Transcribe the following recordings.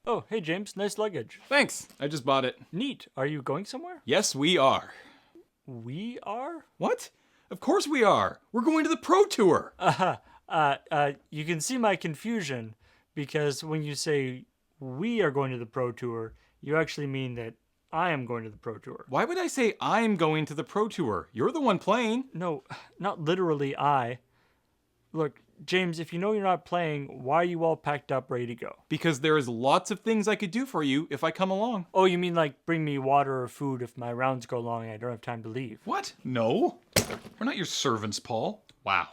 Oh, hey James, nice luggage. Thanks, I just bought it. Neat. Are you going somewhere? Yes, we are. We are? What? Of course we are. We're going to the Pro Tour. You can see my confusion because when you say we are going to the Pro Tour, you actually mean that I am going to the Pro Tour. Why would I say I'm going to the Pro Tour? You're the one playing. No, not literally I. Look, James, if you know you're not playing, why are you all packed up ready to go? Because there is lots of things I could do for you if I come along. Oh, you mean like bring me water or food if my rounds go long and I don't have time to leave? What? No. We're not your servants, Paul. Wow.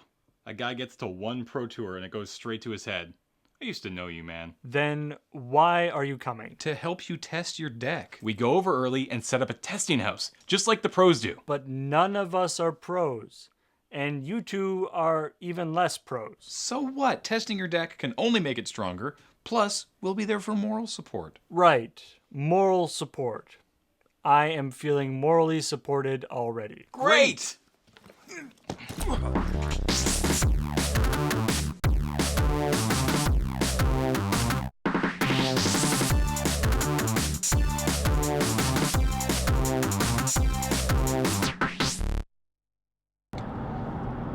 A guy gets to one Pro Tour and it goes straight to his head. I used to know you, man. Then why are you coming? To help you test your deck. We go over early and set up a testing house, just like the pros do. But none of us are pros. And you two are even less pros. So what? Testing your deck can only make it stronger. Plus, we'll be there for moral support. Right. Moral support. I am feeling morally supported already. Great!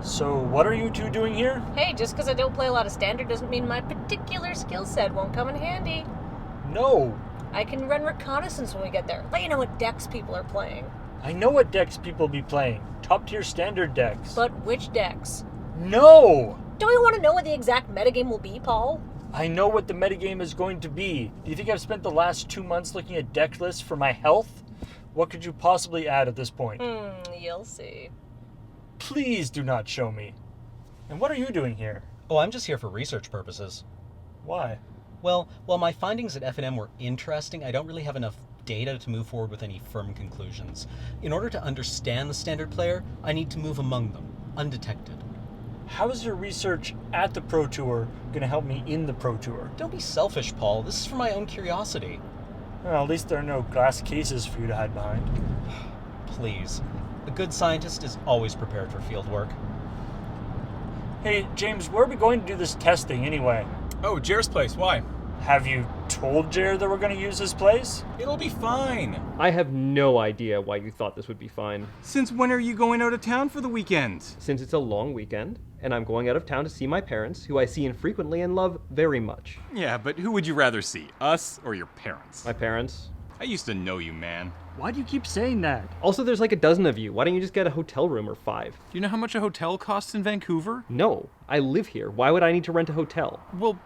So what are you two doing here? Hey, just because I don't play a lot of Standard doesn't mean my particular skill set won't come in handy. No. I can run reconnaissance when we get there. Let you know what decks people are playing. I know what decks people be playing. Top tier Standard decks. But which decks? No! Don't you want to know what the exact metagame will be, Paul? I know what the metagame is going to be. Do you think I've spent the last 2 months looking at deck lists for my health? What could you possibly add at this point? You'll see. Please do not show me. And what are you doing here? Oh, I'm just here for research purposes. Why? Well, while my findings at F&M were interesting, I don't really have enough data to move forward with any firm conclusions. In order to understand the Standard player, I need to move among them, undetected. How is your research at the Pro Tour going to help me in the Pro Tour? Don't be selfish, Paul. This is for my own curiosity. Well, at least there are no glass cases for you to hide behind. Please. A good scientist is always prepared for field work. Hey, James, where are we going to do this testing anyway? Oh, Jer's place. Why? Have you told Jer that we're going to use this place? It'll be fine. I have no idea why you thought this would be fine. Since when are you going out of town for the weekend? Since it's a long weekend, and I'm going out of town to see my parents, who I see infrequently and love very much. Yeah, but who would you rather see? Us or your parents? My parents. I used to know you, man. Why do you keep saying that? Also, there's like a dozen of you. Why don't you just get a hotel room or 5? Do you know how much a hotel costs in Vancouver? No, I live here. Why would I need to rent a hotel? Well,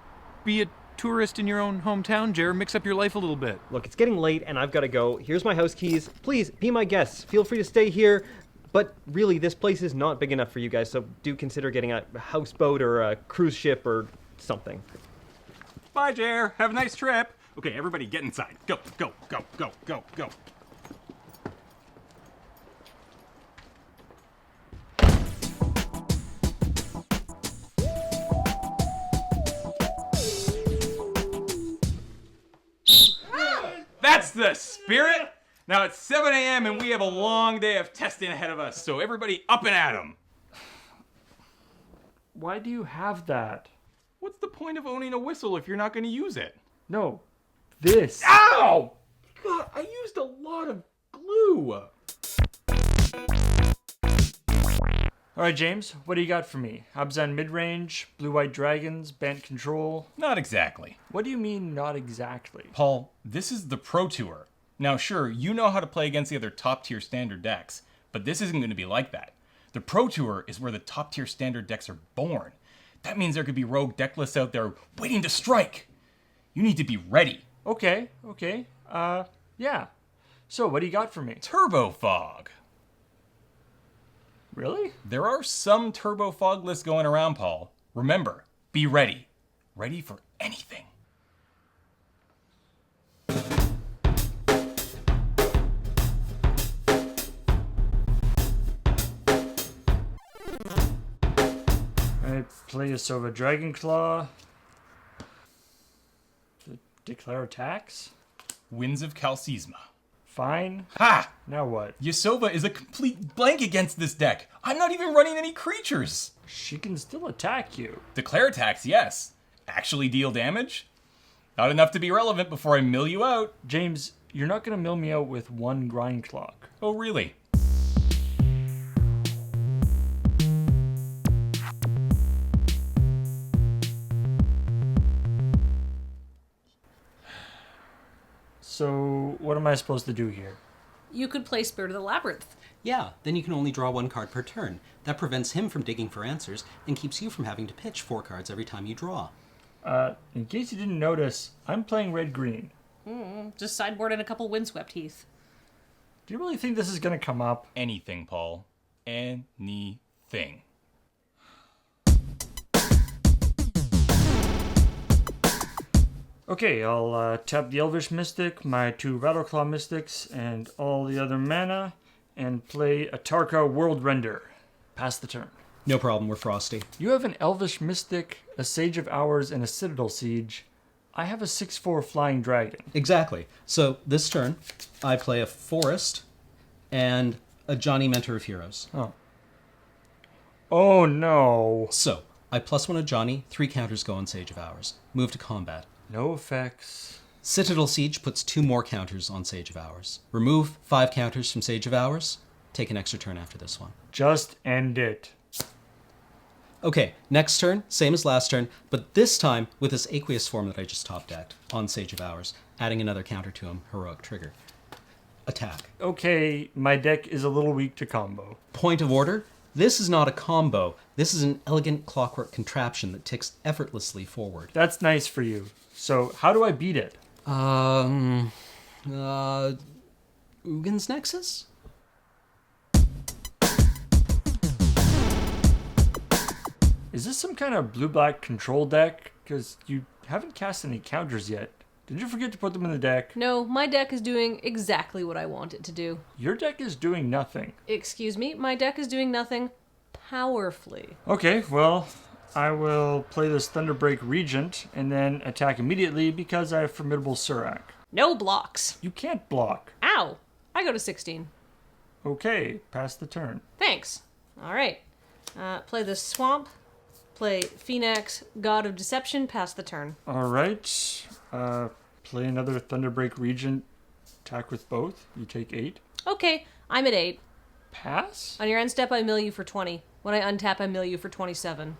be a tourist in your own hometown, Jer. Mix up your life a little bit. Look, it's getting late and I've got to go. Here's my house keys. Please, be my guests. Feel free to stay here. But really, this place is not big enough for you guys, so do consider getting a houseboat or a cruise ship or something. Bye, Jer. Have a nice trip. Okay, everybody get inside. Go, go, go, go, go, go. That's the spirit! Now it's 7 a.m. and we have a long day of testing ahead of us, so everybody up and at 'em. Why do you have that? What's the point of owning a whistle if you're not going to use it? No, this. Ow! God, I used a lot of glue. Alright, James, what do you got for me? Abzan mid-range, blue-white dragons, Bant control. Not exactly. What do you mean, not exactly? Paul, this is the Pro Tour. Now, sure, you know how to play against the other top-tier Standard decks, but this isn't going to be like that. The Pro Tour is where the top-tier Standard decks are born. That means there could be rogue deck lists out there waiting to strike. You need to be ready. Okay. Yeah. So, what do you got for me? Turbo Fog. Really? There are some Turbo Fog lists going around, Paul. Remember, be ready. Ready for anything. I play a Sova Dragonclaw. Declare attacks? Winds of Calcisma. Fine. Ha! Now what? Yasova is a complete blank against this deck. I'm not even running any creatures. She can still attack you. Declare attacks, yes. Actually deal damage? Not enough to be relevant before I mill you out. James, you're not going to mill me out with one grind clock. Oh, really? So, what am I supposed to do here? You could play Spirit of the Labyrinth. Yeah, then you can only draw 1 card per turn. That prevents him from digging for answers and keeps you from having to pitch 4 cards every time you draw. In case you didn't notice, I'm playing red-green. Just sideboard and a couple Windswept Heath. Do you really think this is going to come up? Anything, Paul. Anything. Okay, I'll tap the Elvish Mystic, my 2 Rattleclaw Mystics, and all the other mana, and play a Tarka World Render. Pass the turn. No problem, we're frosty. You have an Elvish Mystic, a Sage of Hours, and a Citadel Siege. I have a 6/4 Flying Dragon. Exactly. So this turn, I play a Forest and a Johnny Mentor of Heroes. Oh no. So, I +1 a Johnny, 3 counters go on Sage of Hours. Move to combat. No effects. Citadel Siege puts 2 more counters on Sage of Hours. Remove 5 counters from Sage of Hours. Take an extra turn after this one. Just end it. Okay, next turn, same as last turn, but this time with this Aqueous form that I just top decked on Sage of Hours, adding another counter to him, Heroic Trigger. Attack. Okay, my deck is a little weak to combo. Point of order, this is not a combo. This is an elegant clockwork contraption that ticks effortlessly forward. That's nice for you. So, how do I beat it? Ugin's Nexus? Is this some kind of blue-black control deck? Because you haven't cast any counters yet. Did you forget to put them in the deck? No, my deck is doing exactly what I want it to do. Your deck is doing nothing. Excuse me, my deck is doing nothing powerfully. Okay, well, I will play this Thunderbreak Regent and then attack immediately because I have Formidable Surak. No blocks. You can't block. Ow! I go to 16. Okay, pass the turn. Thanks. Alright. Play the Swamp. Play Phoenix, God of Deception, pass the turn. Alright, play another Thunderbreak Regent, attack with both. You take 8. Okay, I'm at 8. Pass? On your end step, I mill you for 20. When I untap, I mill you for 27.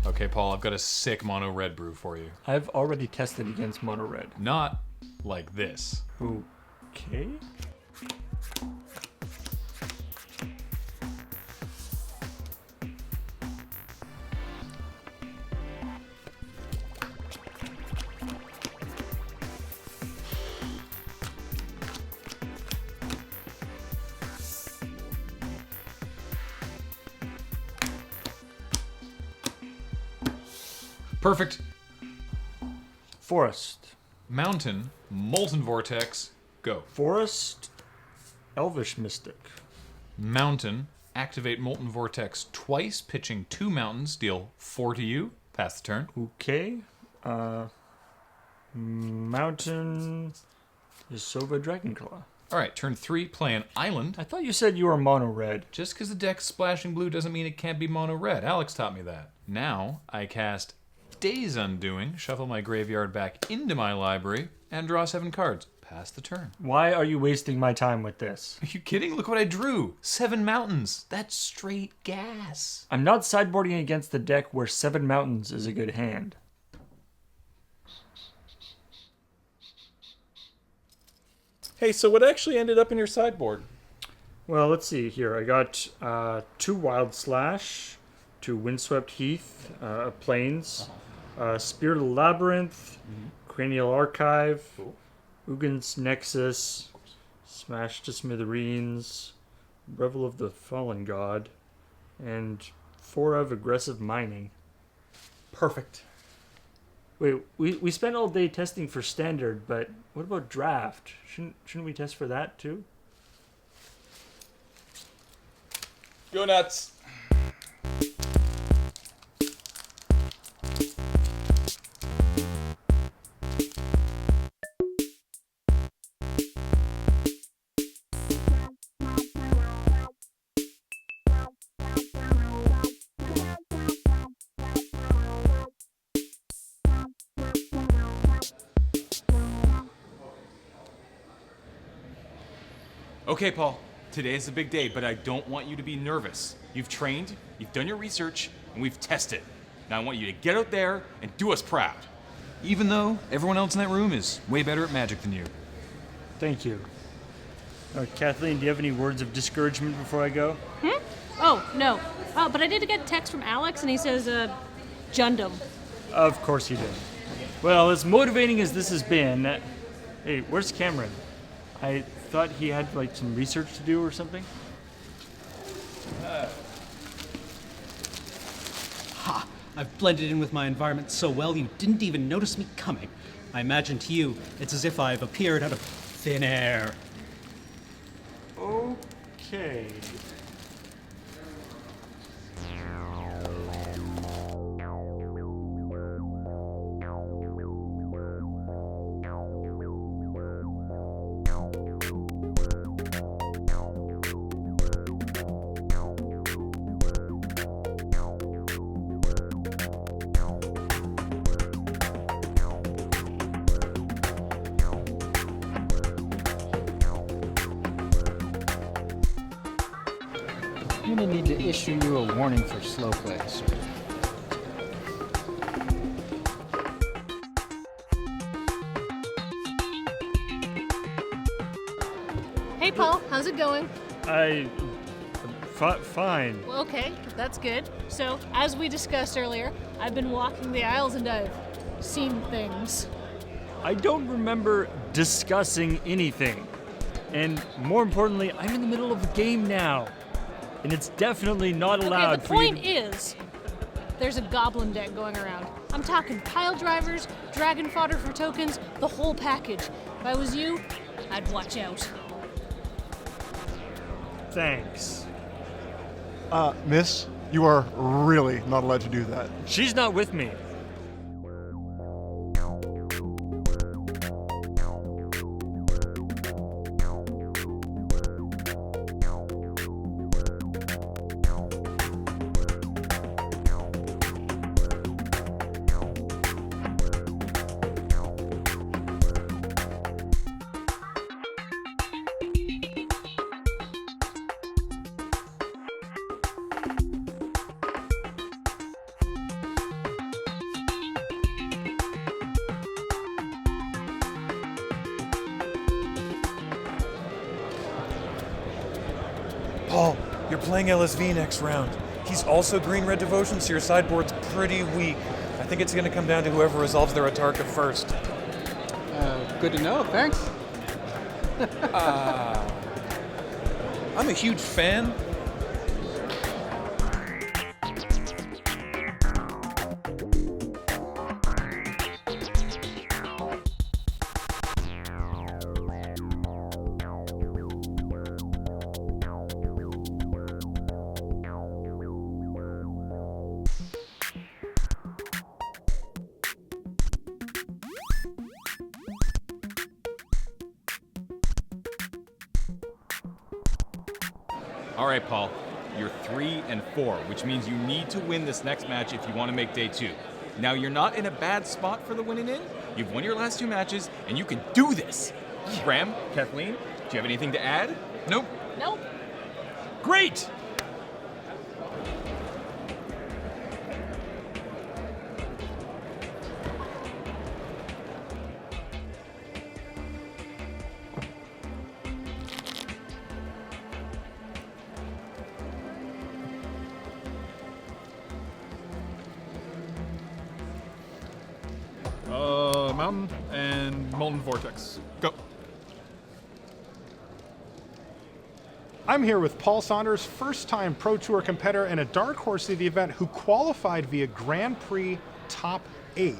Okay, Paul, I've got a sick mono red brew for you. I've already tested against Mono Red. Not like this. Okay. Perfect. Forest. Mountain, Molten Vortex, go. Forest, Elvish Mystic. Mountain, activate Molten Vortex twice, pitching 2 mountains, deal 4 to you. Pass the turn. Okay. Mountain is Sova Dragonclaw. All right, turn 3, play an island. I thought you said you were mono red. Just because the deck's splashing blue doesn't mean it can't be mono red. Alex taught me that. Now I cast Days Undoing, shuffle my graveyard back into my library, and draw 7 cards. Pass the turn. Why are you wasting my time with this? Are you kidding? Look what I drew. 7 mountains. That's straight gas. I'm not sideboarding against the deck where 7 mountains is a good hand. Hey, so what actually ended up in your sideboard? Well, let's see here. I got 2 Wild Slash, 2 Windswept Heath, Plains, Spirit of the Labyrinth, Cranial Archive, Ugin's Nexus, Smash to Smithereens, Revel of the Fallen God, and 4 of Aggressive Mining. Perfect. Wait, we spent all day testing for Standard, but what about Draft? Shouldn't we test for that too? Go nuts. Okay, Paul, today is a big day, but I don't want you to be nervous. You've trained, you've done your research, and we've tested. Now I want you to get out there and do us proud. Even though everyone else in that room is way better at magic than you. Thank you. Kathleen, do you have any words of discouragement before I go? Oh, no. But I did get a text from Alex, and he says, Jundum. Of course he did. Well, as motivating as this has been, hey, where's Cameron? I thought he had like some research to do or something. Ha! I've blended in with my environment so well you didn't even notice me coming. I imagine to you, it's as if I've appeared out of thin air. Okay. I'm gonna need to issue you a warning for slow play, sir. Hey, Paul, how's it going? Fine. Well, okay, that's good. So, as we discussed earlier, I've been walking the aisles and I've seen things. I don't remember discussing anything. And more importantly, I'm in the middle of a game now. And it's definitely not allowed Okay, the for you point is, there's a goblin deck going around. I'm talking pile drivers, dragon fodder for tokens, the whole package. If I was you, I'd watch out. Thanks. Miss, you are really not allowed to do that. She's not with me. Paul, you're playing LSV next round. He's also green-red devotion, so your sideboard's pretty weak. I think it's going to come down to whoever resolves their Atarka first. Good to know, thanks. I'm a huge fan. All right, Paul. You're 3-4, which means you need to win this next match if you want to make day 2. Now, you're not in a bad spot for the winning in. You've won your last 2 matches, and you can do this. Graham, Kathleen, do you have anything to add? Nope. Nope. Great! Mountain and Molten Vortex. Go. I'm here with Paul Saunders, first-time Pro Tour competitor and a dark horse of the event who qualified via Grand Prix Top 8.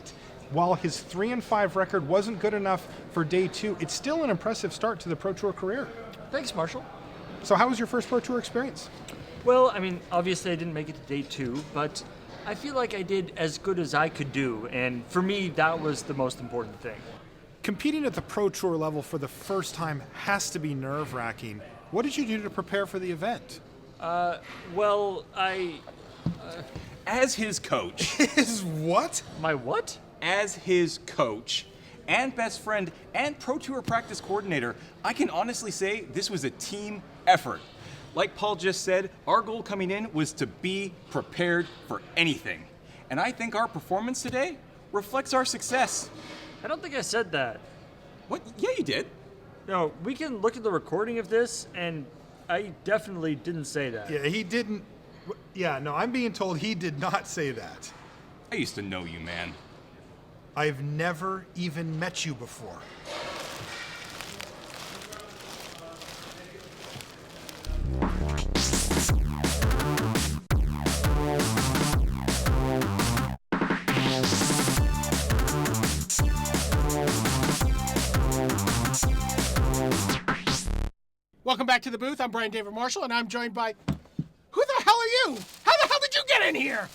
While his 3-5 record wasn't good enough for day 2, it's still an impressive start to the Pro Tour career. Thanks, Marshall. So how was your first Pro Tour experience? Well, I mean, obviously I didn't make it to day 2, but I feel like I did as good as I could do, and for me, that was the most important thing. Competing at the Pro Tour level for the first time has to be nerve-wracking. What did you do to prepare for the event? Well, As his coach, Is what? my what? as his coach, and best friend and Pro Tour practice coordinator, I can honestly say this was a team effort. Like Paul just said, our goal coming in was to be prepared for anything. And I think our performance today reflects our success. I don't think I said that. What? Yeah, you did. No, we can look at the recording of this, and I definitely didn't say that. Yeah, he didn't. Yeah, no, I'm being told he did not say that. I used to know you, man. I've never even met you before. Welcome back to the booth. I'm Brian David Marshall, and I'm joined by... Who the hell are you? How the hell did you get in here?